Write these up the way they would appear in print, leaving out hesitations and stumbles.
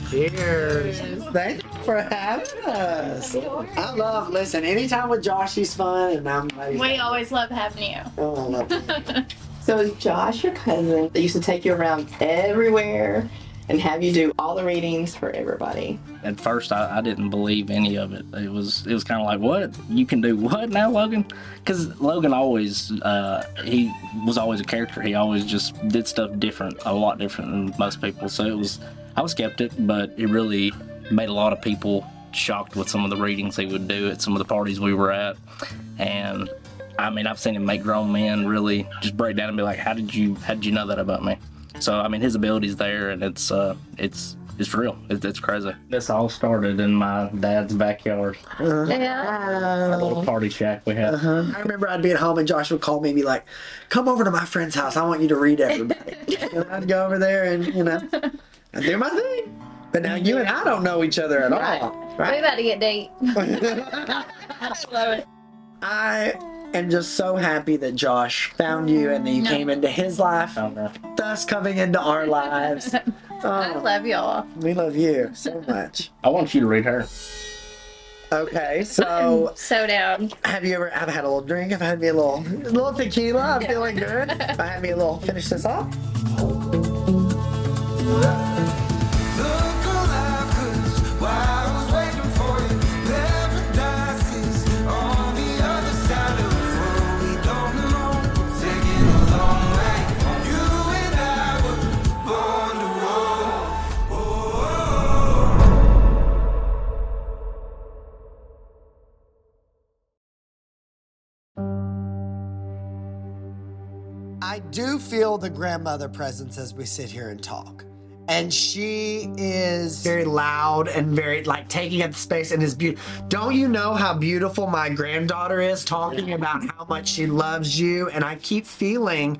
Cheers. Thank you for having us. Listen, anytime with Josh, he's fun, and I'm like, we always love having you. Oh, I love you. So is Josh your cousin that used to take you around everywhere and have you do all the readings for everybody? At first, I didn't believe any of it. It was kind of like, what? You can do what now, Logan? Because Logan always, he was always a character. He always just did stuff different, a lot different than most people. So I was skeptic, but it really made a lot of people shocked with some of the readings he would do at some of the parties we were at. And I mean, I've seen him make grown men really just break down and be like, how did you know that about me? So I mean, his ability's there, and it's real. It's crazy. This all started in my dad's backyard. Yeah. A little party shack we had. I remember I'd be at home and Josh would call me and be like, come over to my friend's house. I want you to read everybody. And I'd go over there and, I'd do my thing. But now you and I don't know each other at all. Right? We about to get deep. I love it. I am just so happy that Josh found you and that you came into his life, thus coming into our lives. I love y'all. We love you so much. I want you to read her. Okay, so So down. have you ever had a little drink? I've had me a little tequila. I'm feeling good. I had me a little. Finish this off. I do feel the grandmother presence as we sit here and talk. And she is very loud and very, like, taking up the space and is beautiful. Don't you know how beautiful my granddaughter is talking about how much she loves you? And I keep feeling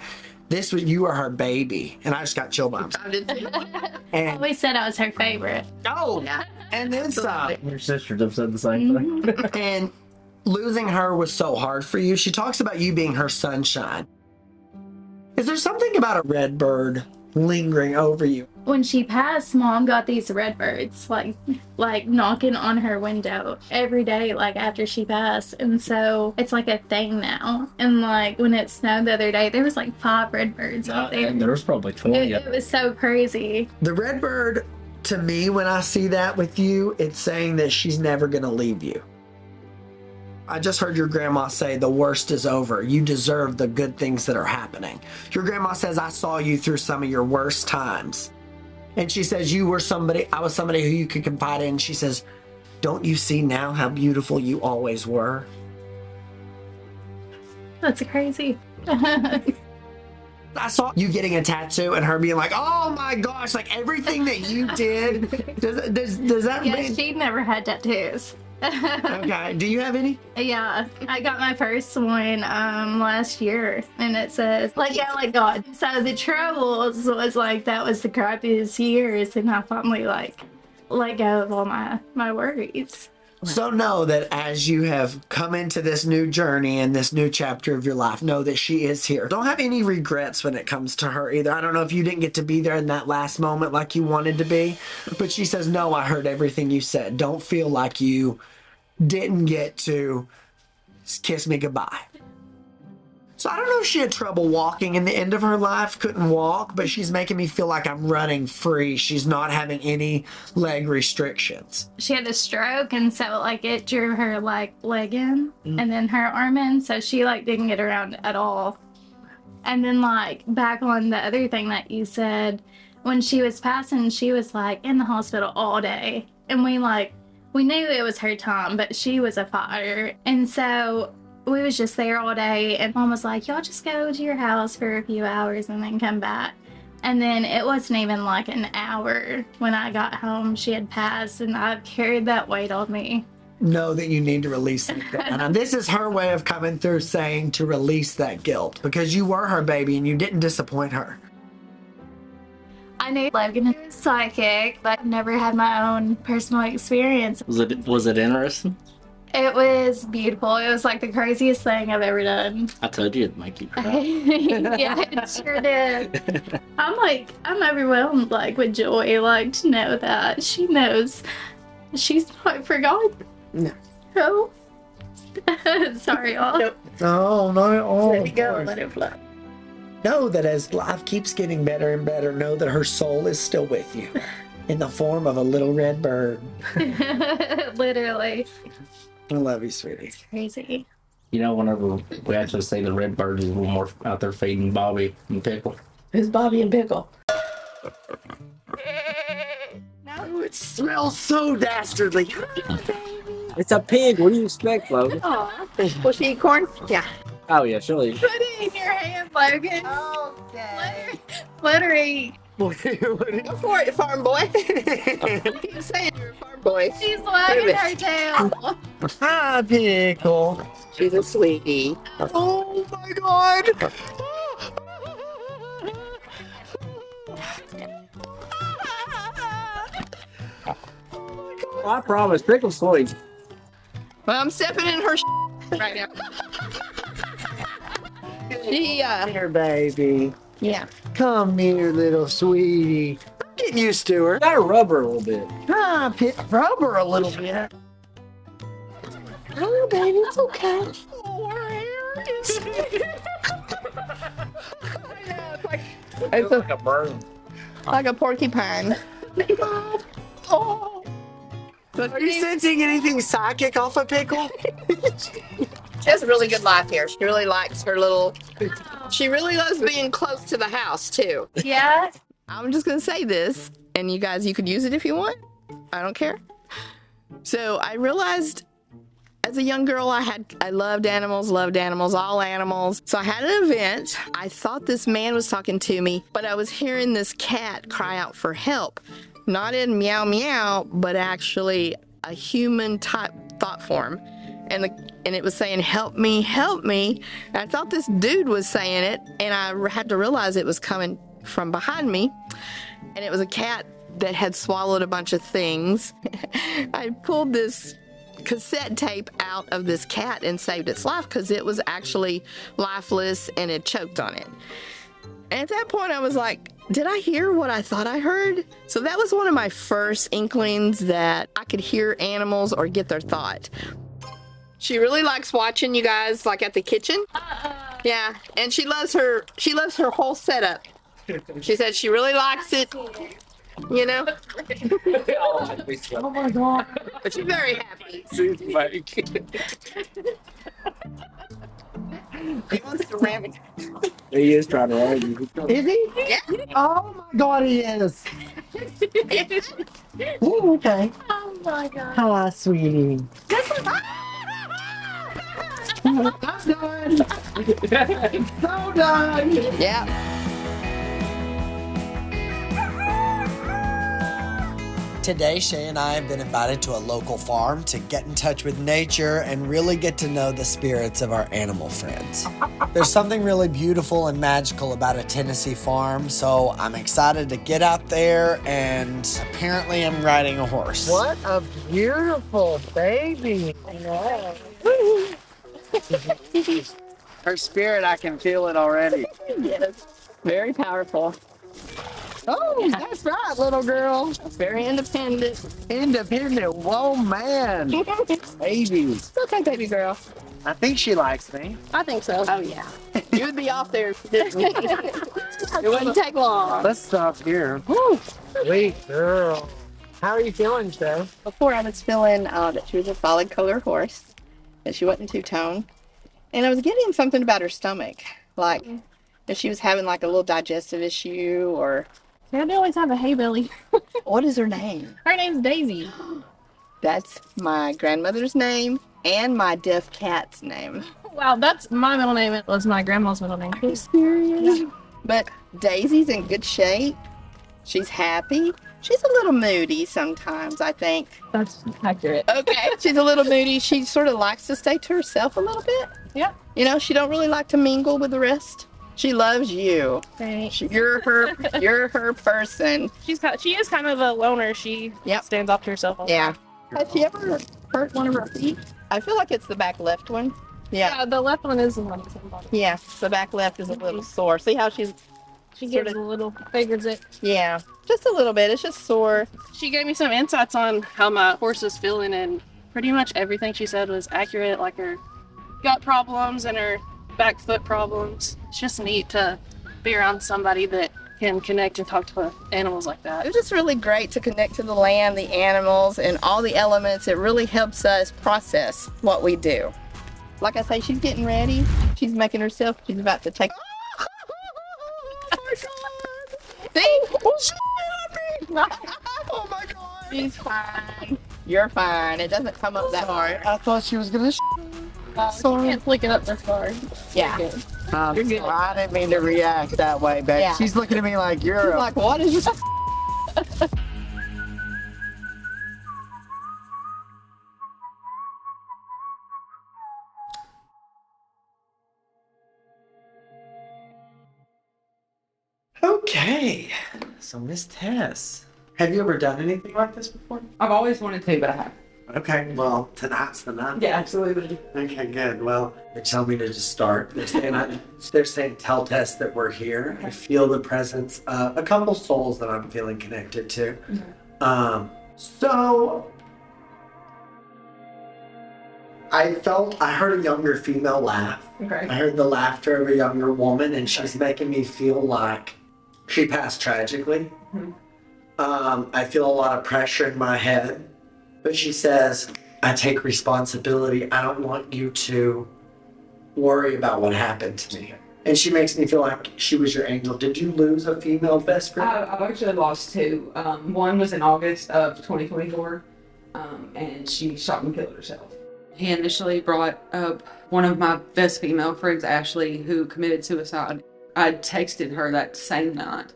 you are her baby. And I just got chill bumps. I And, always said I was her favorite. oh, and then some. Your sisters have said the same thing. And losing her was so hard for you. She talks about you being her sunshine. Is there something about a red bird lingering over you? When she passed, Mom got these red birds, like knocking on her window every day, like after she passed. And so it's like a thing now. And like when it snowed the other day, there was like 5 red birds out there. There was probably 20. It was so crazy. The red bird, to me, when I see that with you, it's saying that she's never going to leave you. I just heard your grandma say the worst is over. You deserve the good things that are happening. Your grandma says, I saw you through some of your worst times. And she says, I was somebody who you could confide in. She says, don't you see now how beautiful you always were? That's crazy. I saw you getting a tattoo and her being like, oh my gosh, like everything that you did. Does that Yeah, mean? she never had tattoos. Okay, do you have any? Yeah, I got my first one last year, and it says, let go, let God. So the troubles was like, that was the crappiest years, and I finally like let go of all my worries. So know that as you have come into this new journey and this new chapter of your life, know that she is here. Don't have any regrets when it comes to her either. I don't know if you didn't get to be there in that last moment like you wanted to be, but she says, no, I heard everything you said. Don't feel like you didn't get to kiss me goodbye. So I don't know if she had trouble walking in the end of her life, couldn't walk, but she's making me feel like I'm running free. She's not having any leg restrictions. She had a stroke, and so like it drew her like leg in and then her arm in, so she like didn't get around at all. And then like back on the other thing that you said, when she was passing, she was like in the hospital all day, and we knew it was her time, but she was a fighter, and so we was just there all day, and Mom was like, y'all just go to your house for a few hours and then come back. And then it wasn't even like an hour when I got home, she had passed, and I carried that weight on me. Know that you need to release that. And this is her way of coming through saying to release that guilt, because you were her baby and you didn't disappoint her. I knew Logan was psychic, but I've never had my own personal experience. Was it interesting? It was beautiful. It was like the craziest thing I've ever done. I told you it'd make you cry. Yeah, it sure did. I'm overwhelmed, like, with joy, like, to know that she knows she's not forgotten. No. No. Sorry, y'all. Nope. No, no. Let it go. Let it flow. Know that as life keeps getting better and better, know that her soul is still with you in the form of a little red bird. Literally. I love you, sweetie. Crazy. You know, whenever we actually see the red birds, is when we're out there feeding Bobby and Pickle. Who's Bobby and Pickle? No, it smells so dastardly. It's a pig. What do you expect, Logan? Aw. Will she eat corn? Yeah. Oh yeah, she'll eat. Put it in your hand, Logan. Okay. Let her eat. Go for it, farm boy. Keep saying you're a farm boy. She's wagging her tail. Hi, Pickle. She's a sweetie. Oh my God. Well, I promise, Pickle's sweet. Well, I'm stepping in her right now. She, Here, baby. yeah. Come here, little sweetie. I'm getting used to her. Gotta rub her a little bit. Ah, rub her a little bit. Oh, baby, it's okay. Oh, her hair is... It's Like a bird. like a porcupine. Oh. Are you sensing anything psychic off of Pickle? She has a really good life here. She really likes her little. She really loves being close to the house too. Yeah. I'm just gonna say this, and you guys, you could use it if you want. I don't care. So I realized as a young girl, I loved animals, all animals. So I had an event. I thought this man was talking to me, but I was hearing this cat cry out for help. Not in meow meow, but actually a human type thought form. And it was saying, help me, help me. And I thought this dude was saying it, and I had to realize it was coming from behind me. And it was a cat that had swallowed a bunch of things. I pulled this cassette tape out of this cat and saved its life because it was actually lifeless and it choked on it. And at that point, I was like, did I hear what I thought I heard? So that was one of my first inklings that I could hear animals or get their thought. She really likes watching you guys, like at the kitchen. Yeah, and she loves her whole setup. She said she really likes it, you know. Oh my God. But she's very happy. He wants to ram it. He is trying to ride you. Is he? Yeah. Oh my God, he is. Ooh, okay. Oh my God. Hi, sweetie. I'm done. So done. Yeah. Today, Shae and I have been invited to a local farm to get in touch with nature and really get to know the spirits of our animal friends. There's something really beautiful and magical about a Tennessee farm, so I'm excited to get out there, and apparently I'm riding a horse. What a beautiful baby. I know. Her spirit, I can feel it already. Yes. Very powerful. Oh, that's right, little girl. Very independent. Independent woman. Baby. Okay, baby girl. I think she likes me. I think so. Oh, yeah. You would be off there. It wouldn't take long. Let's stop here. Woo. Sweet girl. How are you feeling, Shae? Before, I was feeling that she was a solid color horse, that she wasn't two-tone. And I was getting something about her stomach, like if she was having like a little digestive issue or... I always have a hay belly. What is her name? Her name's Daisy. That's my grandmother's name and my deaf cat's name. Wow, that's my middle name. It was my grandma's middle name. Are you serious? But Daisy's in good shape. She's happy. She's a little moody sometimes, I think. That's accurate. Okay, she's a little moody. She sort of likes to stay to herself a little bit. Yeah. You know, she don't really like to mingle with the rest. She loves you. Thanks. You're her person. She is kind of a loner. She Yep. stands off to herself. Yeah. Has she ever hurt one of her feet? I feel like it's the back left one. Yeah. Yeah, the left one is the one that's on the bottom. Yeah, the back left is a little sore. See how she's She sort gives of, a little, figures it. yeah, just a little bit. It's just sore. She gave me some insights on how my horse is feeling, and pretty much everything she said was accurate, like her gut problems and her back foot problems. It's just neat to be around somebody that can connect and talk to animals like It that. was just really great to connect to the land, the animals, and all the elements. It really helps us process what we do. Like I say, she's getting ready. She's making herself, she's about to take. Oh my God. See? Oh my God. She's fine. You're fine. It doesn't come up that hard. I thought she was gonna. You can't flick it up this far. Yeah. You're good. You're good. I didn't mean to react that way, but Yeah. she's looking at me like you're. Like, what is this? Okay, so Miss Tess, have you ever done anything like this before? I've always wanted to, but I haven't. Okay, well, tonight's the night. Yeah, absolutely. Okay, good. Well, they tell me to just start. They're saying tell Tess that we're here. I feel the presence of a couple souls that I'm feeling connected to. So I heard a younger female laugh. Okay. I heard the laughter of a younger woman, and she's making me feel like she passed tragically. I feel a lot of pressure in my head, but she says, I take responsibility. I don't want you to worry about what happened to me. And she makes me feel like she was your angel. Did you lose a female best friend? I've actually lost two. One was in August of 2024, and she shot and killed herself. He initially brought up one of my best female friends, Ashley, who committed suicide. I texted her that same night,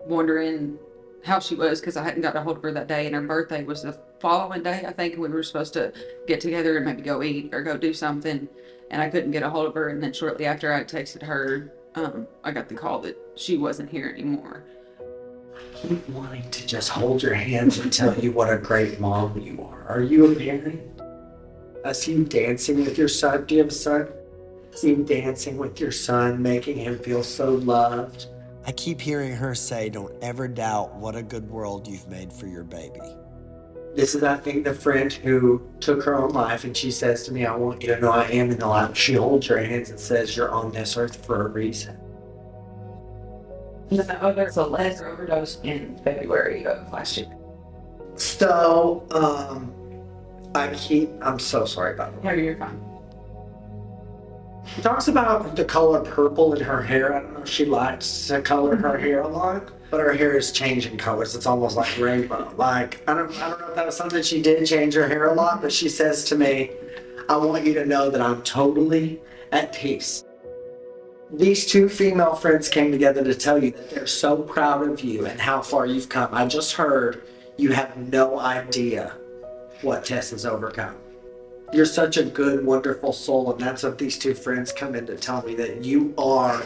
wondering how she was, because I hadn't got a hold of her that day, and her birthday was the following day. I think we were supposed to get together and maybe go eat or go do something, and I couldn't get a hold of her. And then shortly after I texted her, I got the call that she wasn't here anymore. I keep wanting to just hold your hands and tell you what a great mom you are. Are you a parent? I see you dancing with your son. Do you have a son? I see you dancing with your son, making him feel so loved. I keep hearing her say, don't ever doubt what a good world you've made for your baby. This is, I think, the friend who took her own life, and she says to me, I want you to know I am in the life. She holds your hands and says, you're on this earth for a reason. And then the other, Celeste, overdosed in February of last year. So, I'm so sorry about that. No, you're fine. She talks about the color purple in her hair. I don't know if she likes to color her hair a lot, but her hair is changing colors. It's almost like rainbow. Like, I don't know if that was something she did, change her hair a lot, but she says to me, I want you to know that I'm totally at peace. These two female friends came together to tell you that they're so proud of you and how far you've come. I just heard you have no idea what Tess has overcome. You're such a good, wonderful soul, and that's what these two friends come in to tell me, that you are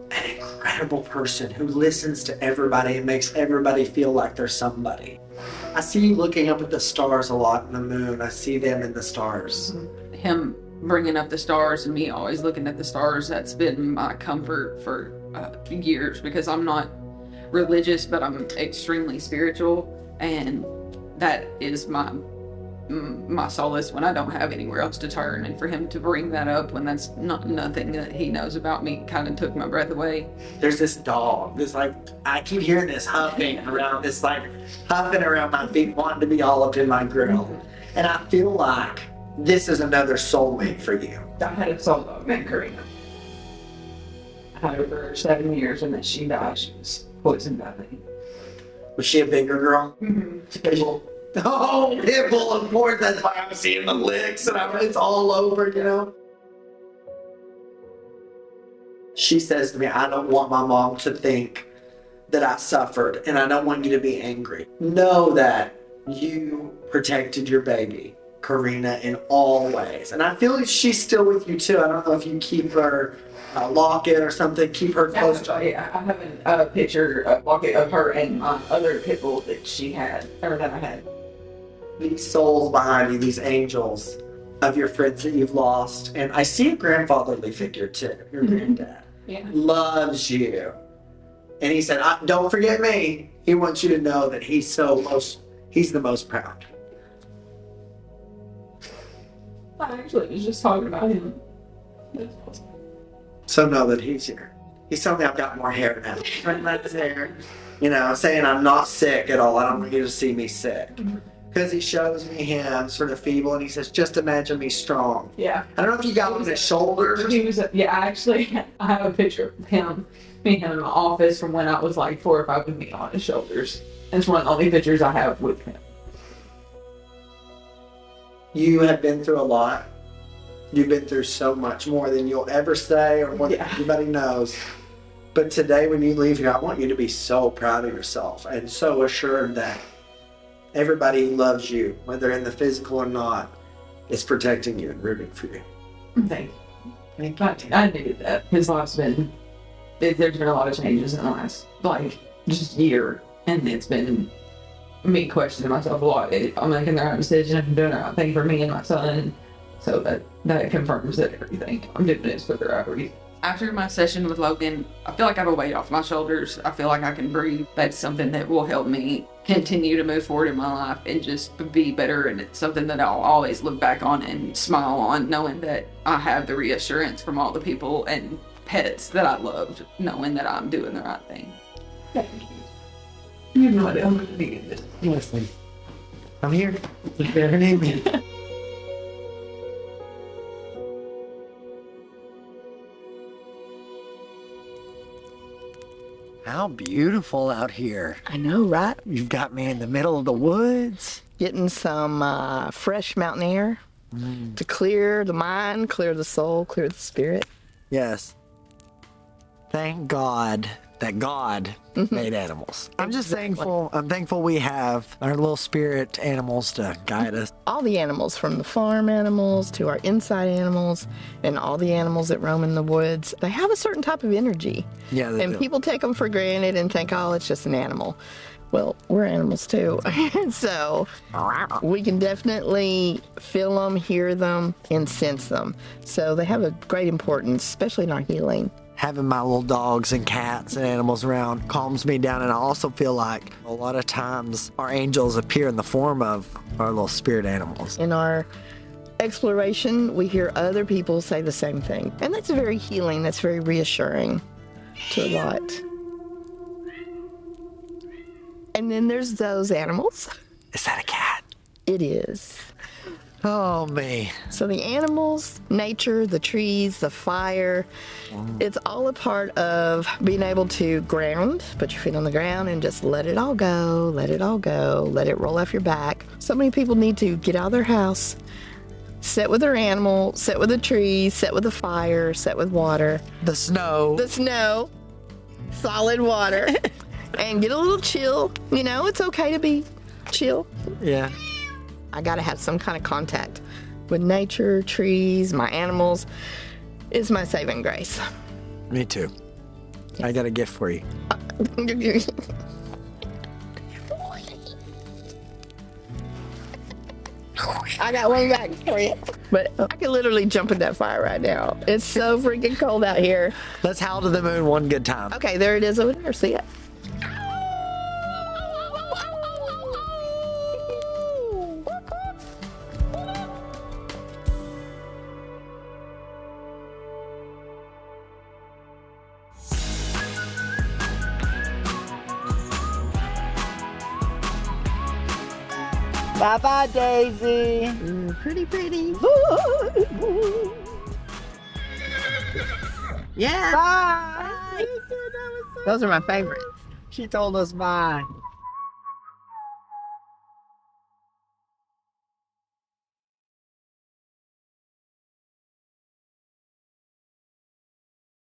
an incredible person who listens to everybody and makes everybody feel like they're somebody. I see you looking up at the stars a lot, in the moon. I see them in the stars. Him bringing up the stars and me always looking at the stars, that's been my comfort for years, because I'm not religious, but I'm extremely spiritual, and that is my solace when I don't have anywhere else to turn. And for him to bring that up when that's nothing that he knows about me kind of took my breath away. There's this dog, I keep hearing this huffing around my feet, wanting to be all up in my grill. And I feel like this is another soulmate for you. I had a soul dog named Karina. I had her for 7 years, and then she died. She was poisoned, I think. Was she a bigger girl? Mm-hmm. Oh, Pitbull, of course. That's why I'm seeing the licks and it's all over, you know? She says to me, I don't want my mom to think that I suffered, and I don't want you to be angry. Know that you protected your baby, Karina, in all ways. And I feel like she's still with you too. I don't know if you keep her locket or something, keep her close to you. Yeah, I have a picture, a locket of her and my other Pitbull that she had, or that I had. these souls behind you, these angels of your friends that you've lost. And I see a grandfatherly figure too. Your granddad loves you. And he said, don't forget me. He wants you to know that he's the most proud. I actually was just talking about him. So know that he's here. He's telling me I've got more hair now. Right back his hair. You know, saying I'm not sick at all. I don't want you to see me sick. Because he shows me him sort of feeble and he says, just imagine me strong. Yeah. I don't know if you got on his shoulders. He was, actually, I have a picture of him, me and him in my office from when I was like 4 or 5 with me on his shoulders. And it's one of the only pictures I have with him. You have been through a lot. You've been through so much more than you'll ever say or more than anybody knows. But today when you leave here, I want you to be so proud of yourself and so assured that everybody who loves you, whether in the physical or not, is protecting you and rooting for you. Thank you. I needed that. His life's there's been a lot of changes in the last, just year. And it's been me questioning myself a lot. I'm making the right decision. I'm doing the right thing for me and my son. So that confirms that everything I'm doing is for the right reason. After my session with Logan, I feel like I have a weight off my shoulders. I feel like I can breathe. That's something that will help me continue to move forward in my life and just be better. And it's something that I'll always look back on and smile on, knowing that I have the reassurance from all the people and pets that I loved, knowing that I'm doing the right thing. Thank you. You know what? I'm going to be in this. Listen, I'm here. Look at her name. How beautiful out here. I know, right? You've got me in the middle of the woods. Getting some fresh mountain air to clear the mind, clear the soul, clear the spirit. Yes. Thank God that God made animals. I'm just thankful. I'm thankful we have our little spirit animals to guide us. All the animals, from the farm animals to our inside animals and all the animals that roam in the woods, they have a certain type of energy. Yeah, they and do. people take them for granted and think, oh, it's just an animal. Well, we're animals too. So we can definitely feel them, hear them, and sense them. So they have a great importance, especially in our healing. Having my little dogs and cats and animals around calms me down, and I also feel like a lot of times our angels appear in the form of our little spirit animals. In our exploration, we hear other people say the same thing. And that's very healing, that's very reassuring to a lot. And then there's those animals. Is that a cat? It is. Oh, me. So the animals, nature, the trees, the fire, it's all a part of being able to ground, put your feet on the ground and just let it all go, let it all go, let it roll off your back. So many people need to get out of their house, sit with their animal, sit with the trees, sit with the fire, sit with water. The snow. The snow, solid water, and get a little chill. You know, it's okay to be chill. Yeah. I gotta have some kind of contact with nature, trees, my animals. It's my saving grace. Me too. Yes. I got a gift for you. I got one back for you. But I can literally jump in that fire right now. It's so freaking cold out here. Let's howl to the moon one good time. Okay, there it is over there. See it? Bye-bye, Daisy. Pretty, pretty. Yeah. Bye. Those are my favorites. She told us bye.